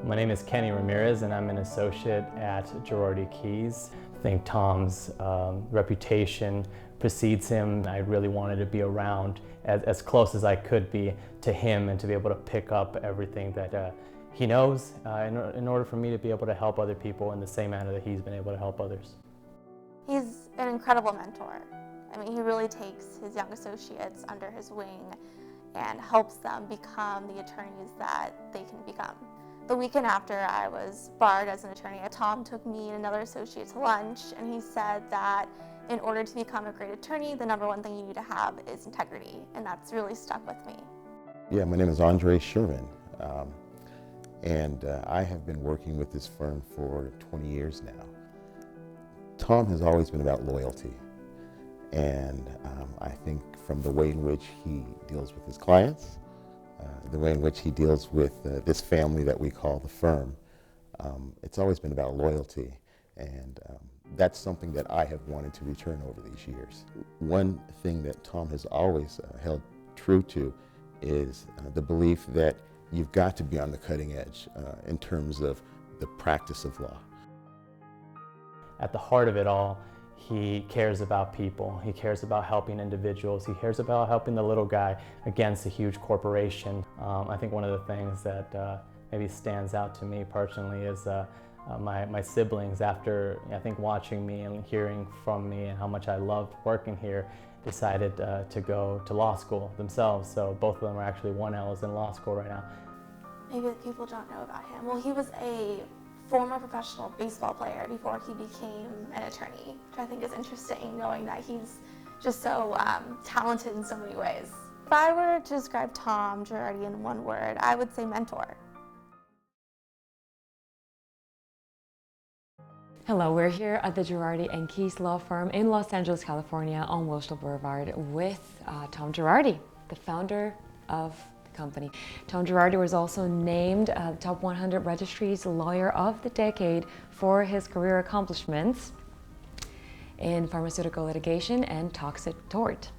My name is Kenny Ramirez and I'm an associate at Girardi Keese. I think Tom's reputation precedes him. I really wanted to be around as close as I could be to him and to be able to pick up everything that he knows in order for me to be able to help other people in the same manner that he's been able to help others. He's an incredible mentor. I mean, he really takes his young associates under his wing and helps them become the attorneys that they can become. The weekend after I was barred as an attorney, Tom took me and another associate to lunch, and he said that in order to become a great attorney, the number one thing you need to have is integrity, and that's really stuck with me. Yeah, my name is Andre Sherman, and I have been working with this firm for 20 years now. Tom has always been about loyalty, and I think from the way in which he deals with his clients, the way in which he deals with this family that we call the firm, it's always been about loyalty, and that's something that I have wanted to return over these years. One thing that Tom has always held true to is the belief that you've got to be on the cutting edge in terms of the practice of law. At the heart of it all, he cares about people. He cares about helping individuals. He cares about helping the little guy against a huge corporation. I think one of the things that maybe stands out to me personally is my siblings, after I think watching me and hearing from me and how much I loved working here, decided to go to law school themselves. So both of them are actually, one L is in law school right now. Maybe people don't know about him. Well, he was a former professional baseball player before he became an attorney, which I think is interesting, knowing that he's just so talented in so many ways. If I were to describe Tom Girardi in one word, I would say mentor. Hello, we're here at the Girardi and Keese law firm in Los Angeles, California on Wilshire Boulevard with Tom Girardi, the founder of company. Tom Girardi was also named top 100 Registry's Lawyer of the Decade for his career accomplishments in pharmaceutical litigation and toxic tort.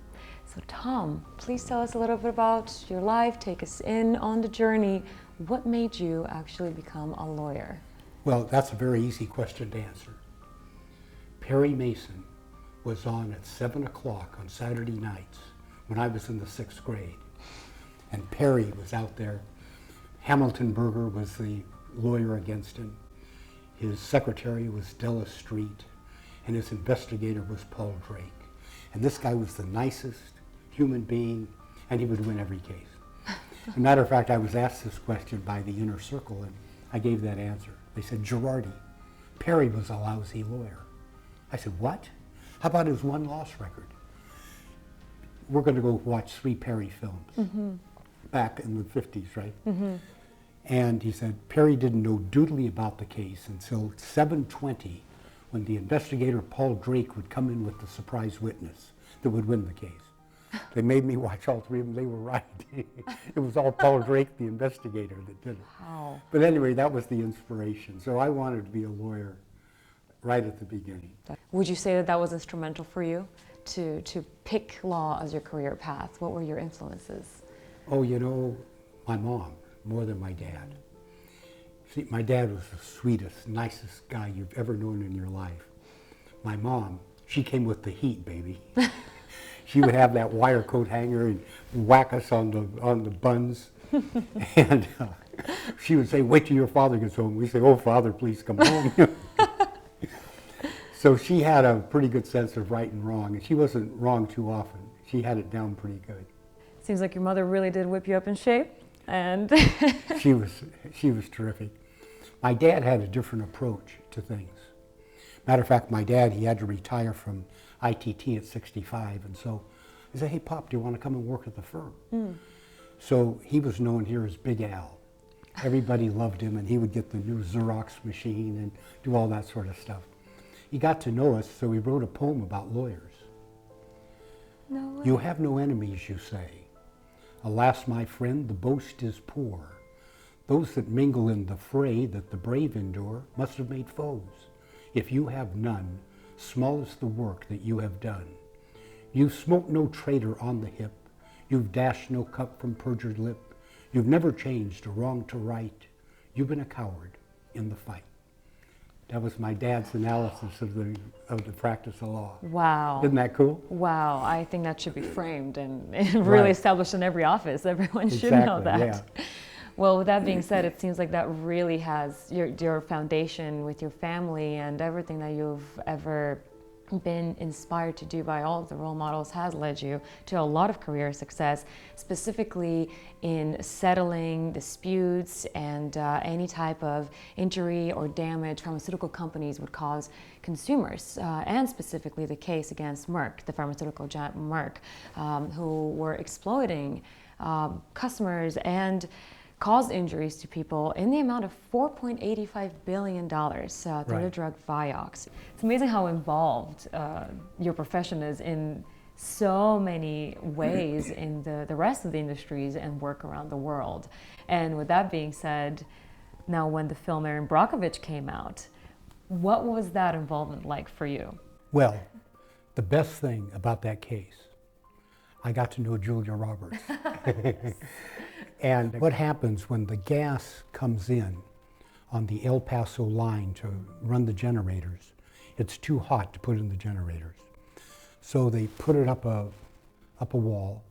So Tom, please tell us a little bit about your life, take us in on the journey. What made you actually become a lawyer? Well, that's a very easy question to answer. Perry Mason was on at 7 o'clock on Saturday nights when I was in the 6th grade. And Perry was out there. Hamilton Berger was the lawyer against him. His secretary was Della Street, and his investigator was Paul Drake. And this guy was the nicest human being, and he would win every case. As a matter of fact, I was asked this question by the inner circle, and I gave that answer. They said, Girardi, Perry was a lousy lawyer. I said, what? How about his one-loss record? We're going to go watch 3 Perry films. Back in the 50s, right? And he said, Perry didn't know doodly about the case until 7:20, when the investigator, Paul Drake, would come in with the surprise witness that would win the case. They made me watch all 3 of them. They were right. It was all Paul Drake, the investigator, that did it. Wow. But anyway, that was the inspiration. So I wanted to be a lawyer right at the beginning. Would you say that that was instrumental for you to pick law as your career path? What were your influences? Oh, you know, my mom, more than my dad. See, my dad was the sweetest, nicest guy you've ever known in your life. My mom, she came with the heat, baby. She would have that wire coat hanger and whack us on the buns. And she would say, wait till your father gets home. We'd say, oh, Father, please come home. So she had a pretty good sense of right and wrong, and she wasn't wrong too often. She had it down pretty good. Seems like your mother really did whip you up in shape, and She was terrific. My dad had a different approach to things. Matter of fact, my dad, he had to retire from ITT at 65, and so I said, hey, Pop, do you want to come and work at the firm? So he was known here as Big Al. Everybody loved him, and he would get the new Xerox machine and do all that sort of stuff. He got to know us, so he wrote a poem about lawyers. no way. You have no enemies, you say. Alas, my friend, the boast is poor. Those that mingle in the fray that the brave endure must have made foes. If you have none, small is the work that you have done. You've smoked no traitor on the hip. You've dashed no cup from perjured lip. You've never changed a wrong to right. you've been a coward in the fight. That was my dad's analysis of the practice of law. Wow. Isn't that cool? Wow, I think that should be framed and really Right. established in every office. Everyone should know Exactly, that. yeah. Well, with that being said, it seems like that really has your foundation with your family, and everything that you've ever been inspired to do by all of the role models has led you to a lot of career success, specifically in settling disputes and any type of injury or damage pharmaceutical companies would cause consumers, and specifically the case against Merck, the pharmaceutical giant Merck, who were exploiting customers and caused injuries to people in the amount of $4.85 billion through the Right. drug Vioxx. It's amazing how involved your profession is in so many ways in the rest of the industries and work around the world. And with that being said, now when the film Erin Brockovich came out, what was that involvement like for you? Well, the best thing about that case, I got to know Julia Roberts. And what happens when the gas comes in on the El Paso line to run the generators, it's too hot to put in the generators. So they put it up a wall,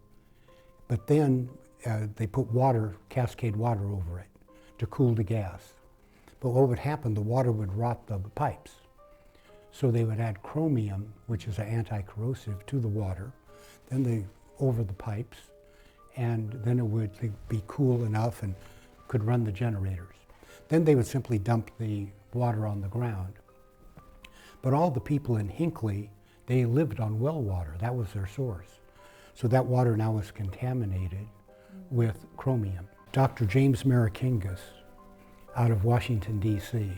but then they put water, cascade water over it to cool the gas. But what would happen, the water would rot the pipes. So they would add chromium, which is an anti-corrosive, to the water, then they over the pipes, and then it would be cool enough and could run the generators. Then they would simply dump the water on the ground. But all the people in Hinckley, they lived on well water. That was their source. So that water now is contaminated with chromium. Dr. James Marikingas out of Washington, D.C.,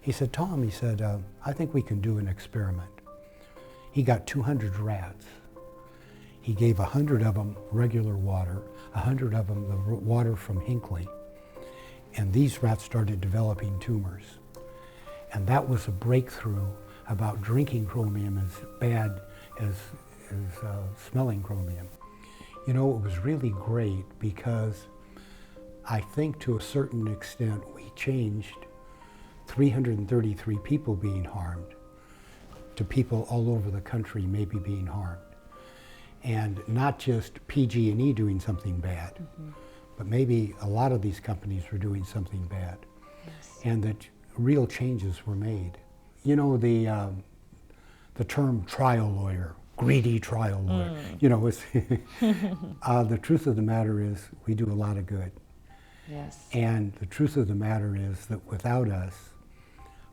he said, Tom, he said, I think we can do an experiment. He got 200 rats. He gave 100 of them regular water, 100 of them the water from Hinckley, and these rats started developing tumors. And that was a breakthrough about drinking chromium as bad as smelling chromium. You know, it was really great because I think to a certain extent we changed 333 people being harmed to people all over the country maybe being harmed. And not just PG&E doing something bad, but maybe a lot of these companies were doing something bad. Yes. And that real changes were made. You know, the term trial lawyer, greedy trial lawyer, you know, it's the truth of the matter is we do a lot of good. Yes. And the truth of the matter is that without us,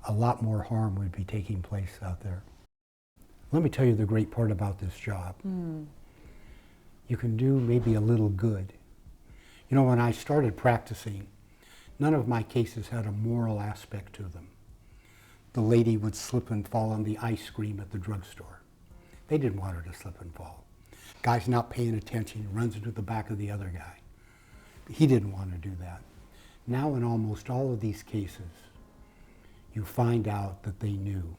a lot more harm would be taking place out there. Let me tell you the great part about this job. You can do maybe a little good. You know, when I started practicing, none of my cases had a moral aspect to them. The lady would slip and fall on the ice cream at the drugstore. They didn't want her to slip and fall. Guy's not paying attention, runs into the back of the other guy. He didn't want to do that. Now in almost all of these cases, you find out that they knew.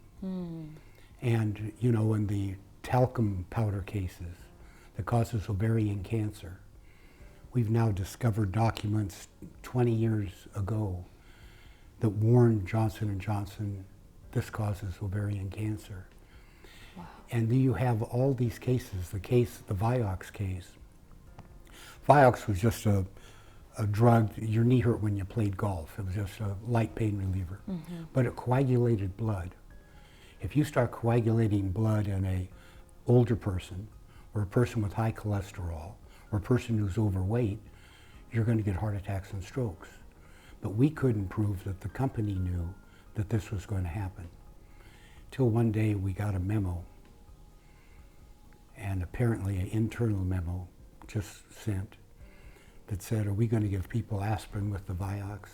And, you know, in the talcum powder cases that causes ovarian cancer, we've now discovered documents 20 years ago that warned Johnson & Johnson this causes ovarian cancer. Wow. And then you have all these cases, the Vioxx case. Vioxx was just a drug, your knee hurt when you played golf. It was just a light pain reliever. But it coagulated blood. If you start coagulating blood in an older person, or a person with high cholesterol, or a person who's overweight, you're going to get heart attacks and strokes. But we couldn't prove that the company knew that this was going to happen. Till one day we got a memo, and apparently an internal memo just sent, that said, are we going to give people aspirin with the Vioxx?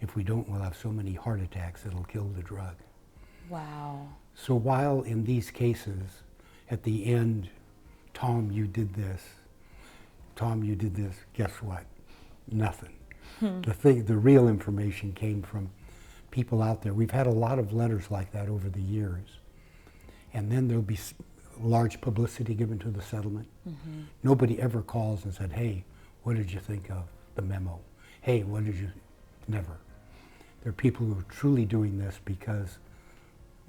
If we don't, we'll have so many heart attacks it'll kill the drug. Wow. So while in these cases, at the end, Tom, you did this. Tom, you did this. Guess what? Nothing. The real information came from people out there. We've had a lot of letters like that over the years. And then there'll be large publicity given to the settlement. Nobody ever calls and said, hey, what did you think of the memo? Hey, what did you? Never. They're people who are truly doing this because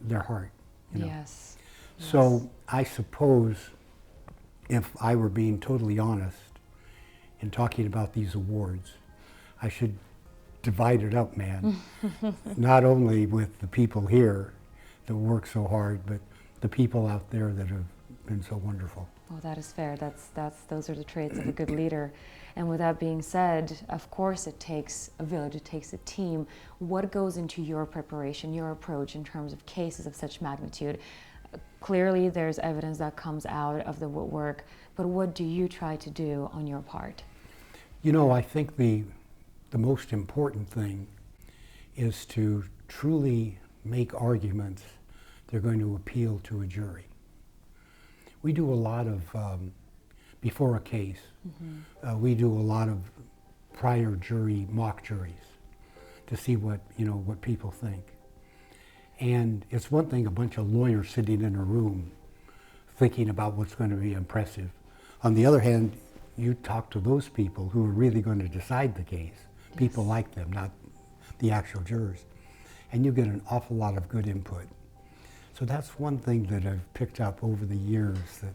their heart, you know. Yes. So I suppose if I were being totally honest in talking about these awards, I should divide it up, man. Not only with the people here that work so hard, but the people out there that have been so wonderful. Well, that is fair. Those are the traits of a good leader. And with that being said, of course it takes a village, it takes a team. What goes into your preparation, your approach in terms of cases of such magnitude? Clearly there's evidence that comes out of the woodwork, but what do you try to do on your part? You know, I think the most important thing is to truly make arguments that are going to appeal to a jury. We do a lot of, before a case, we do a lot of prior jury, mock juries, to see what people think. And it's one thing, a bunch of lawyers sitting in a room thinking about what's going to be impressive. On the other hand, you talk to those people who are really going to decide the case, people like them, not the actual jurors, and you get an awful lot of good input. So that's one thing that I've picked up over the years, that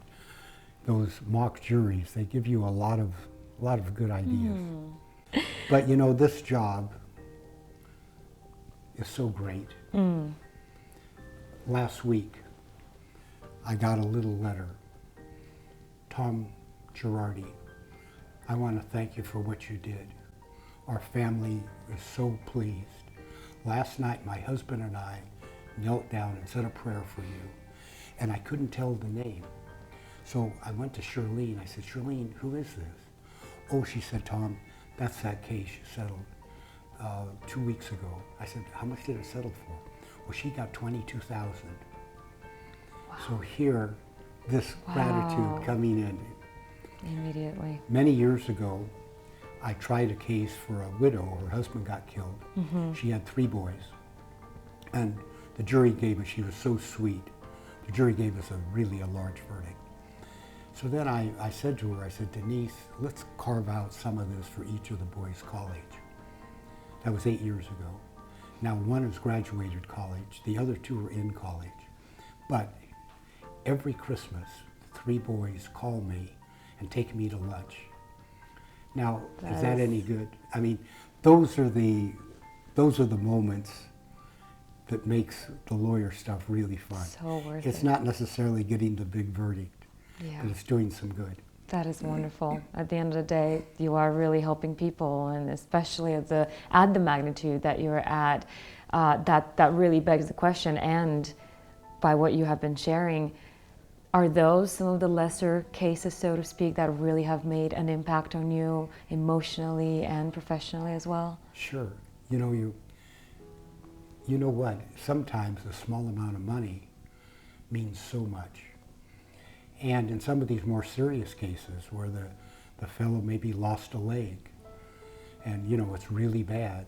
those mock juries, they give you a lot of good ideas. But you know, this job is so great. Last week, I got a little letter. Tom Girardi, I want to thank you for what you did. Our family is so pleased. Last night, my husband and I knelt down and said a prayer for you, and I couldn't tell the name. So I went to Charlene. I said, Charlene, who is this? Oh, she said, Tom, that's that case you settled 2 weeks ago. I said, how much did it settle for? Well, she got $22,000. Wow. So here, this gratitude coming in. Immediately. Many years ago, I tried a case for a widow. Her husband got killed. She had 3 boys. And the jury gave us, she was so sweet, the jury gave us a large verdict. So then I said to her, I said, Denise, let's carve out some of this for each of the boys' college. That was 8 years ago. Now one has graduated college, the other 2 are in college. But every Christmas, the 3 boys call me and take me to lunch. Now, is that any good? I mean, those are the moments that makes the lawyer stuff really fun. So worth It's it. not necessarily getting the big verdict, but it's doing some good. That is wonderful. At the end of the day, you are really helping people, and especially at the magnitude that you're at, that really begs the question. And by what you have been sharing, are those some of the lesser cases, so to speak, that really have made an impact on you emotionally and professionally as well? Sure. You know what? Sometimes a small amount of money means so much. And in some of these more serious cases where the fellow maybe lost a leg and, it's really bad,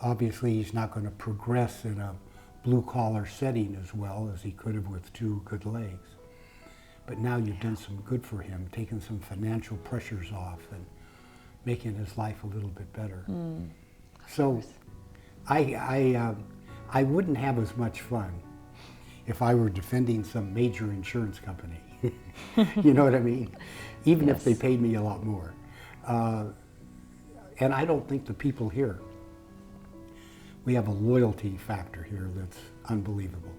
obviously he's not going to progress in a blue-collar setting as well as he could have with 2 good legs. But now you've done some good for him, taking some financial pressures off and making his life a little bit better. So I wouldn't have as much fun if I were defending some major insurance company. You know what I mean? Even if they paid me a lot more. And I don't think the people here, we have a loyalty factor here that's unbelievable.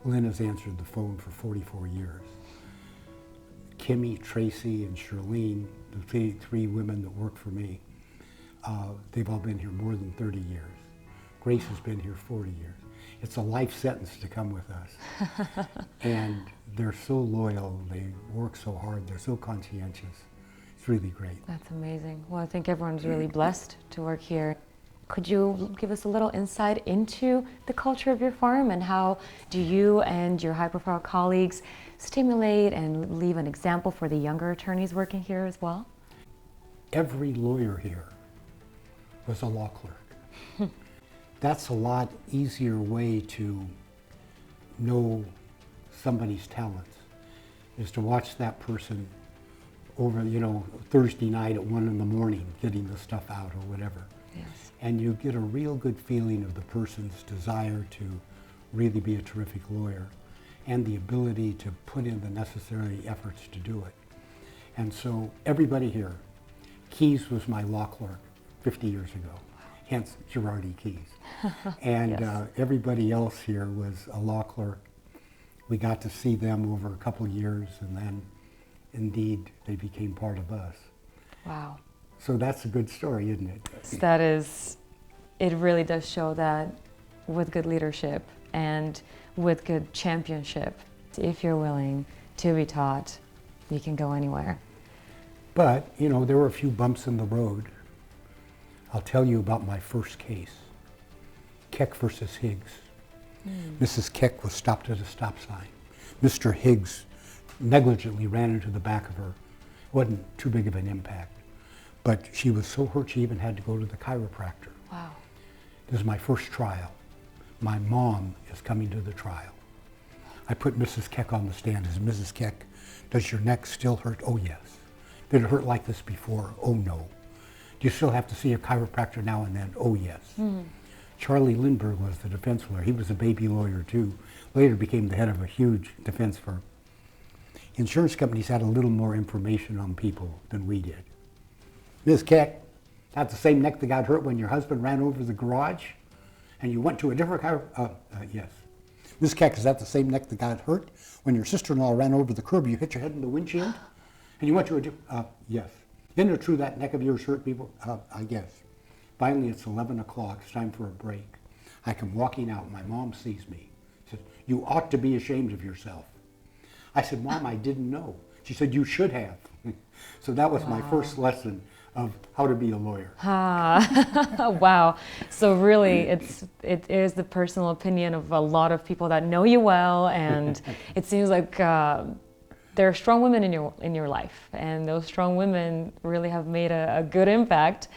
Lynn has answered the phone for 44 years. Kimmy, Tracy, and Charlene, the 3 women that work for me, they've all been here more than 30 years. Grace has been here 40 years. It's a life sentence to come with us. And they're so loyal, they work so hard, they're so conscientious. It's really great. That's amazing. Well, I think everyone's really blessed to work here. Could you give us a little insight into the culture of your firm, and how do you and your high-profile colleagues stimulate and leave an example for the younger attorneys working here as well? Every lawyer here was a law clerk. That's a lot easier way to know somebody's talents, is to watch that person over, Thursday night at 1 in the morning getting the stuff out or whatever. Yes. And you get a real good feeling of the person's desire to really be a terrific lawyer and the ability to put in the necessary efforts to do it. And so everybody here, Keese was my law clerk 50 years ago, hence Girardi Keese. And Yes. everybody else here was a law clerk. We got to see them over a couple of years, and then indeed they became part of us. Wow. So that's a good story, isn't it? That is, it really does show that with good leadership and with good championship, if you're willing to be taught, you can go anywhere. But, you know, there were a few bumps in the road. I'll tell you about my first case, Keck versus Higgs. Mrs. Keck was stopped at a stop sign. Mr. Higgs negligently ran into the back of her. It wasn't too big of an impact, but she was so hurt she even had to go to the chiropractor. Wow. This is my first trial. My mom is coming to the trial. I put Mrs. Keck on the stand. As Mrs. Keck, does your neck still hurt? Oh, yes. Did it hurt like this before? Oh, no. Do you still have to see a chiropractor now and then? Oh, yes. Charlie Lindbergh was the defense lawyer. He was a baby lawyer, too. Later became the head of a huge defense firm. Insurance companies had a little more information on people than we did. Ms. Keck, that's the same neck that got hurt when your husband ran over the garage and you went to a different yes. Ms. Keck, is that the same neck that got hurt when your sister-in-law ran over the curb, you hit your head in the windshield and you went to a different, yes. Isn't it true that neck of yours hurt people? I guess. Finally, it's 11 o'clock, it's time for a break. I come walking out, my mom sees me. She says, you ought to be ashamed of yourself. I said, Mom, I didn't know. She said, you should have. So that was my first lesson of how to be a lawyer. Wow. So really, it is the personal opinion of a lot of people that know you well, and it seems like there are strong women in your life, and those strong women really have made a good impact.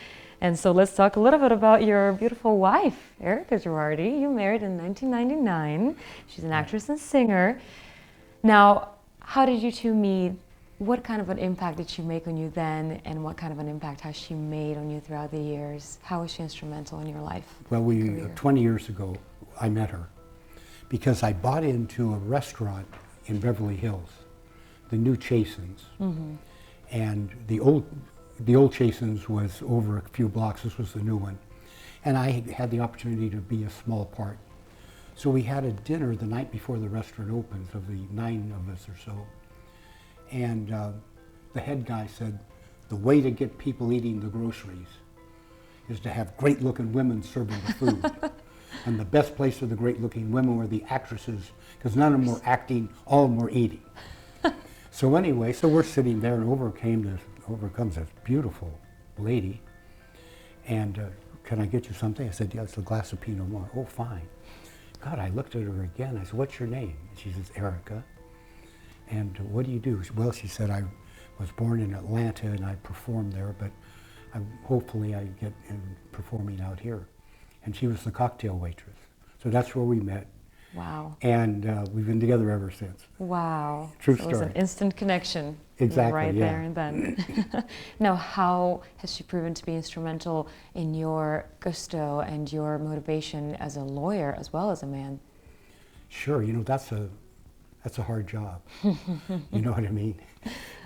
And so let's talk a little bit about your beautiful wife, Erika Girardi. You married in 1999. She's an actress and singer. Now, how did you two meet? What kind of an impact did she make on you then, and what kind of an impact has she made on you throughout the years? How was she instrumental in your life? Well, 20 years ago, I met her because I bought into a restaurant in Beverly Hills, the new Chasen's, and the old Chasen's was over a few blocks. This was the new one, and I had the opportunity to be a small part. So we had a dinner the night before the restaurant opens of the 9 of us or so. And the head guy said, the way to get people eating the groceries is to have great-looking women serving the food. And the best place for the great-looking women were the actresses, because none of them were acting, all of them were eating. So anyway, so we're sitting there, and over comes this beautiful lady. And can I get you something? I said, yeah, it's a glass of Pinot Noir. Oh, fine. God, I looked at her again. I said, what's your name? And she says, Erika. And what do you do? Well, she said, I was born in Atlanta and I performed there, but hopefully I get in performing out here. And she was the cocktail waitress. So that's where we met. Wow. And we've been together ever since. Wow. True so story. It was an instant connection. Exactly, Right yeah. there and then. Now, how has she proven to be instrumental in your gusto and your motivation as a lawyer as well as a man? Sure, you know, that's a hard job. You know what I mean?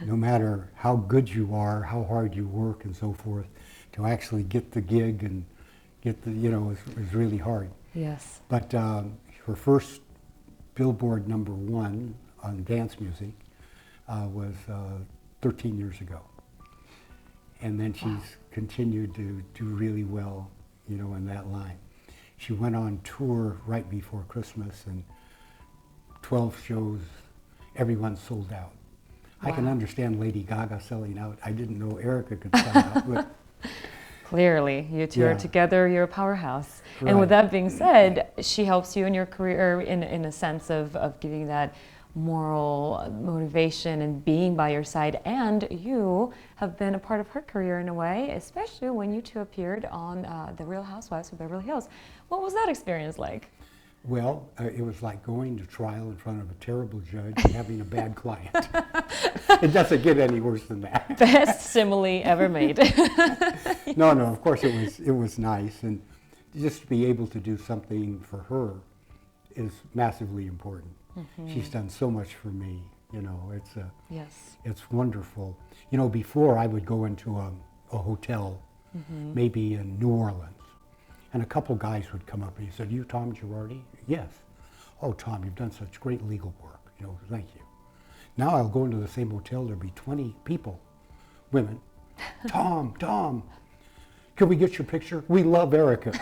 No matter how good you are, how hard you work and so forth, to actually get the gig and get the, you know, is really hard. Yes. But her first Billboard #1 on dance music was 13 years ago. And then she's continued to do really well, you know, in that line. She went on tour right before Christmas, and 12 shows, everyone sold out. I can understand Lady Gaga selling out. I didn't know Erika could sell out. But Clearly, you two are together, you're a powerhouse. Right. And with that being said, she helps you in your career in a sense of giving that moral motivation and being by your side. And you have been a part of her career in a way, especially when you two appeared on The Real Housewives of Beverly Hills. What was that experience like? Well, it was like going to trial in front of a terrible judge and having a bad client. It doesn't get any worse than that. Best simile ever made. No, of course it was nice, and just to be able to do something for her is massively important. She's done so much for me, you know, Yes. it's wonderful. You know, before I would go into a hotel, maybe in New Orleans, and a couple guys would come up and he said, "You Tom Girardi?" "Yes." "Oh, Tom, you've done such great legal work, you know, thank you." Now I'll go into the same hotel, there'll be 20 people, women. Tom, can we get your picture? We love Erika."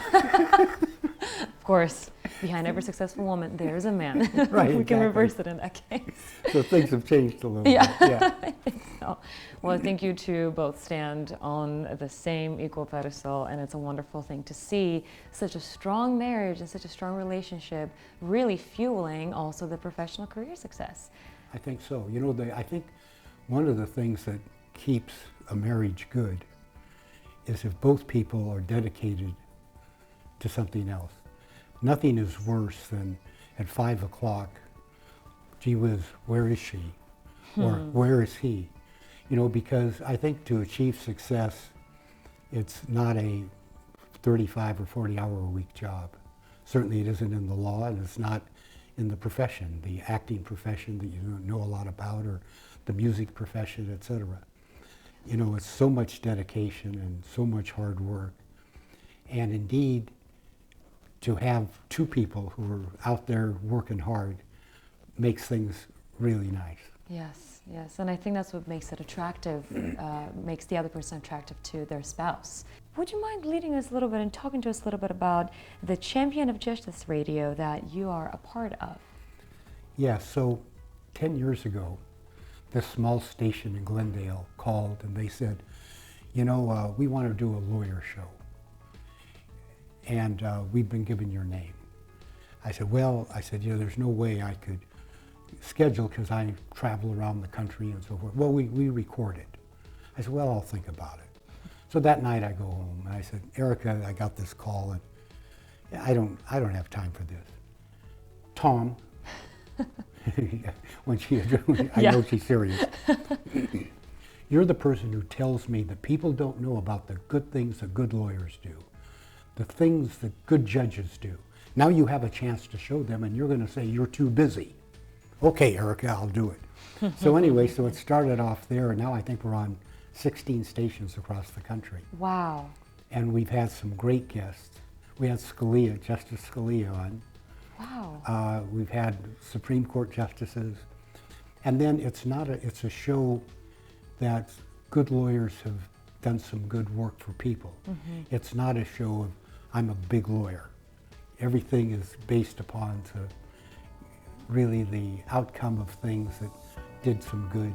Of course, behind every successful woman, there's a man. Right, We can exactly. reverse it in that case. So things have changed a little Yeah. bit. Yeah. I think so. Well, I think you two both stand on the same equal pedestal, and it's a wonderful thing to see such a strong marriage and such a strong relationship really fueling also the professional career success. I think so. You know, I think one of the things that keeps a marriage good is if both people are dedicated to something else. Nothing is worse than at 5 o'clock, "Gee whiz, where is she?" Or "Where is he?" You know, because I think to achieve success, it's not a 35 or 40-hour-a-week job. Certainly it isn't in the law, and it's not in the profession, the acting profession that you don't know a lot about, or the music profession, etc. You know, it's so much dedication and so much hard work. And indeed, to have two people who are out there working hard makes things really nice. Yes, yes, and I think that's what makes it attractive, makes the other person attractive to their spouse. Would you mind leading us a little bit and talking to us a little bit about the Champion of Justice Radio that you are a part of? Yeah, so 10 years ago, this small station in Glendale called and they said, "You know, we want to do a lawyer show, and we've been given your name." I said, you know, there's no way I could schedule because I travel around the country and so forth. "Well, we record it." I said, "Well, I'll think about it." So that night I go home and I said, "Erika, I got this call and I don't have time for this. Tom," when I know she's serious, "You're the person who tells me that people don't know about the good things that good lawyers do, the things that good judges do. Now you have a chance to show them and you're going to say you're too busy." "Okay, Erika, I'll do it." So anyway, so it started off there, and now I think we're on 16 stations across the country. Wow. And we've had some great guests. We had Justice Scalia on. Wow. We've had Supreme Court justices. And then it's a show that good lawyers have done some good work for people. It's not a show of, I'm a big lawyer. Everything is based upon really the outcome of things that did some good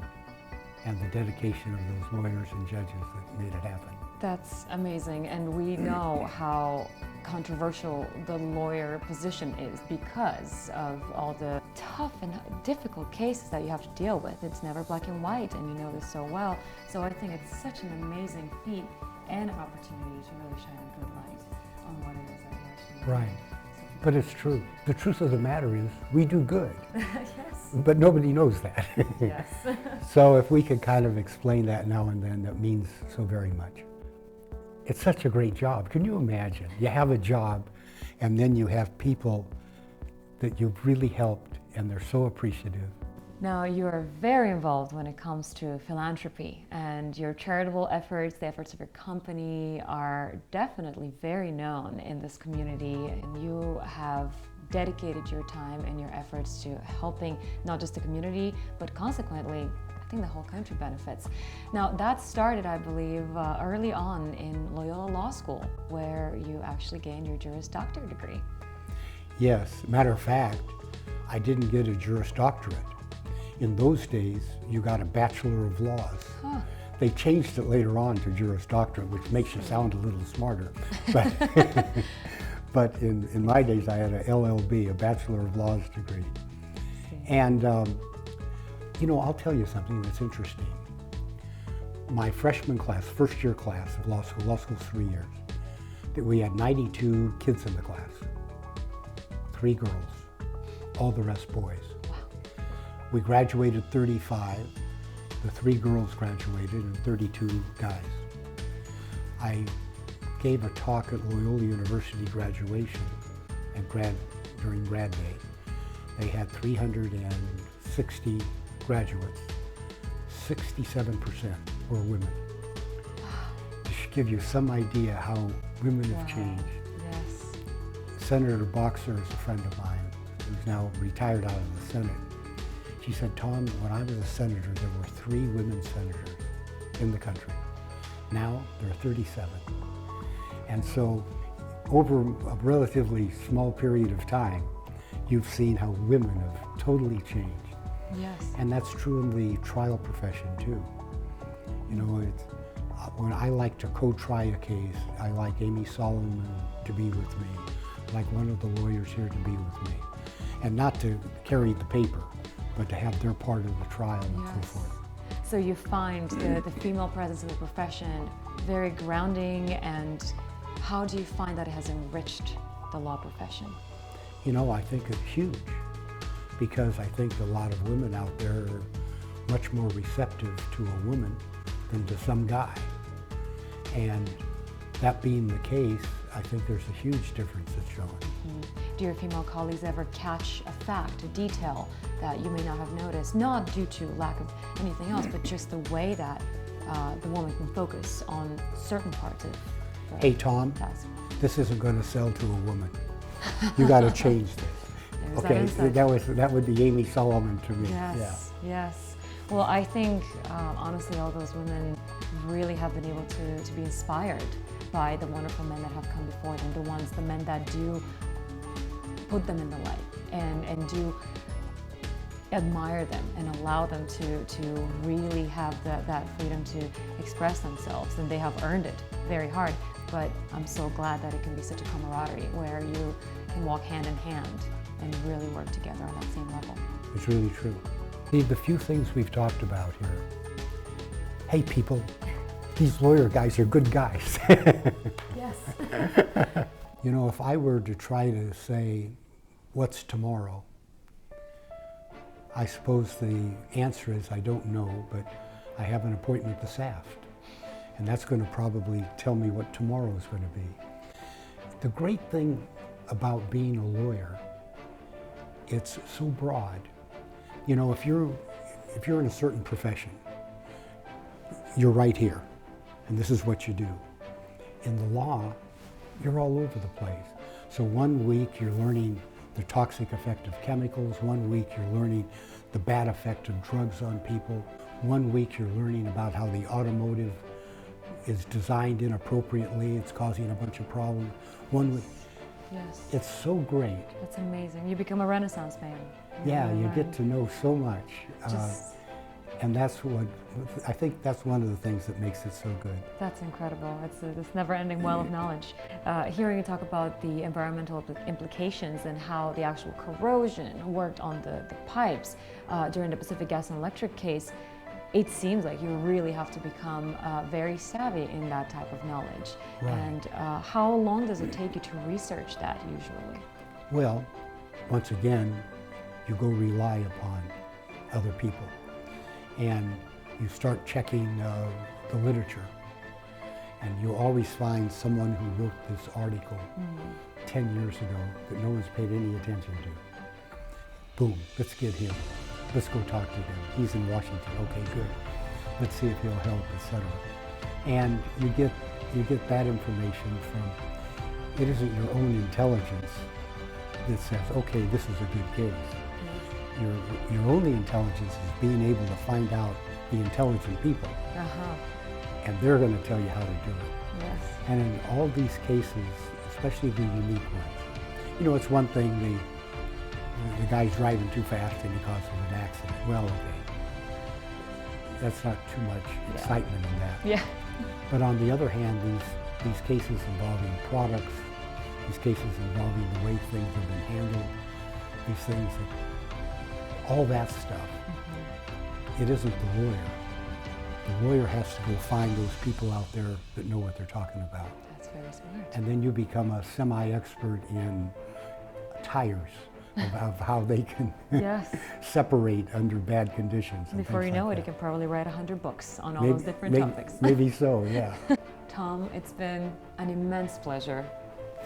and the dedication of those lawyers and judges that made it happen. That's amazing, and we know how controversial the lawyer position is because of all the tough and difficult cases that you have to deal with. It's never black and white, and you know this so well. So I think it's such an amazing feat and an opportunity to really shine a good light on what it is that you actually do. Right. But it's true. The truth of the matter is we do good. Yes. But nobody knows that. Yes. So if we could kind of explain that now and then, that means so very much. It's such a great job. Can you imagine? You have a job and then you have people that you've really helped and they're so appreciative. Now, you are very involved when it comes to philanthropy, and your charitable efforts, the efforts of your company are definitely very known in this community, and you have dedicated your time and your efforts to helping not just the community, but consequently, I think the whole country benefits. Now, that started, I believe, early on in Loyola Law School, where you actually gained your Juris Doctor degree. Yes, matter of fact, I didn't get a Juris Doctorate. In those days, you got a Bachelor of Laws. Huh. They changed it later on to Juris Doctorate, which makes you sound a little smarter. But, but in my days, I had a LLB, a Bachelor of Laws degree. And, you know, I'll tell you something that's interesting. My freshman class, first year class of law school's 3 years, that we had 92 kids in the class. 3 girls, all the rest boys. We graduated 35, the 3 girls graduated and 32 guys. I gave a talk at Loyola University graduation and during grad day. They had 360 graduates, 67% were women. To give you some idea how women have changed. Yes. Senator Boxer is a friend of mine who's now retired out of the Senate. She said, Tom, when I was a senator, there were 3 women senators in the country. Now there are 37. And so over a relatively small period of time, you've seen how women have totally changed. Yes. And that's true in the trial profession too. You know, when I like to co-try a case, I like Amy Solomon to be with me, I like one of the lawyers here to be with me. And not to carry the paper, but to have their part of the trial and so forth. So you find the female presence in the profession very grounding, and how do you find that it has enriched the law profession? You know, I think it's huge, because I think a lot of women out there are much more receptive to a woman than to some guy. And that being the case, I think there's a huge difference that's showing. Do your female colleagues ever catch a fact, a detail that you may not have noticed, not due to lack of anything else, but just the way that the woman can focus on certain parts of the Hey Tom, task? this isn't going to sell to a woman. You got to change this. There's Okay, that insight. that would be Amy Solomon to me. Yes, yes. Well, I think honestly, all those women really have been able to be inspired by the wonderful men that have come before them, the men that do put them in the light and do admire them and allow them to really have that freedom to express themselves, and they have earned it very hard. But I'm so glad that it can be such a camaraderie where you can walk hand in hand and really work together on that same level. It's really true. See, the few things we've talked about here, hey people, these lawyer guys are good guys. Yes. You know, if I were to try to say, what's tomorrow? I suppose the answer is I don't know, but I have an appointment this aft. And that's going to probably tell me what tomorrow is going to be. The great thing about being a lawyer, it's so broad. You know, if you're in a certain profession, you're right here, and this is what you do. In the law, you're all over the place. So one week you're learning the toxic effect of chemicals, one week you're learning the bad effect of drugs on people, one week you're learning about how the automotive is designed inappropriately, it's causing a bunch of problems. One week, Yes. it's so great. That's amazing. You become a Renaissance man. Yeah, you learn. get to know so much. Just- And that's what, I think that's one of the things that makes it so good. That's incredible. It's this never-ending well of knowledge. Hearing you talk about the environmental implications and how the actual corrosion worked on the pipes during the Pacific Gas and Electric case, it seems like you really have to become very savvy in that type of knowledge. Right. And how long does it take you to research that usually? Well, once again, you go rely upon other people. And you start checking the literature. And you'll always find someone who wrote this article 10 years ago that no one's paid any attention to. Boom, let's get him. Let's go talk to him. He's in Washington, okay, good. Let's see if he'll help, etc. And you get that information from, it isn't your own intelligence that says, okay, this is a good case. Your only intelligence is being able to find out the intelligent people, and they're going to tell you how to do it. Yes. And in all these cases, especially the unique ones, you know, it's one thing the guy's driving too fast and he causes an accident. Well, okay, that's not too much excitement in that. Yeah. But on the other hand, these cases involving products, these cases involving the way things have been handled, these things that all that stuff, it isn't the lawyer. The lawyer has to go find those people out there that know what they're talking about. That's very smart. And then you become a semi-expert in tires of how they can Yes. separate under bad conditions. and Before things you know like it, you that. can probably write 100 books on all those different topics. Maybe so, yeah. Tom, it's been an immense pleasure.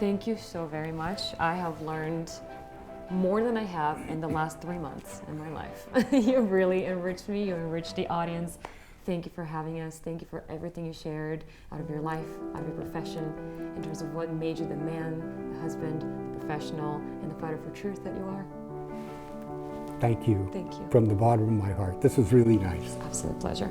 Thank you so very much. I have learned more than I have in the last 3 months in my life. You really enriched me, you enriched the audience. Thank you for having us. Thank you for everything you shared out of your life, out of your profession, in terms of what made you the man, the husband, the professional, and the fighter for truth that you are. Thank you. Thank you. From the bottom of my heart. This was really nice. Absolute pleasure.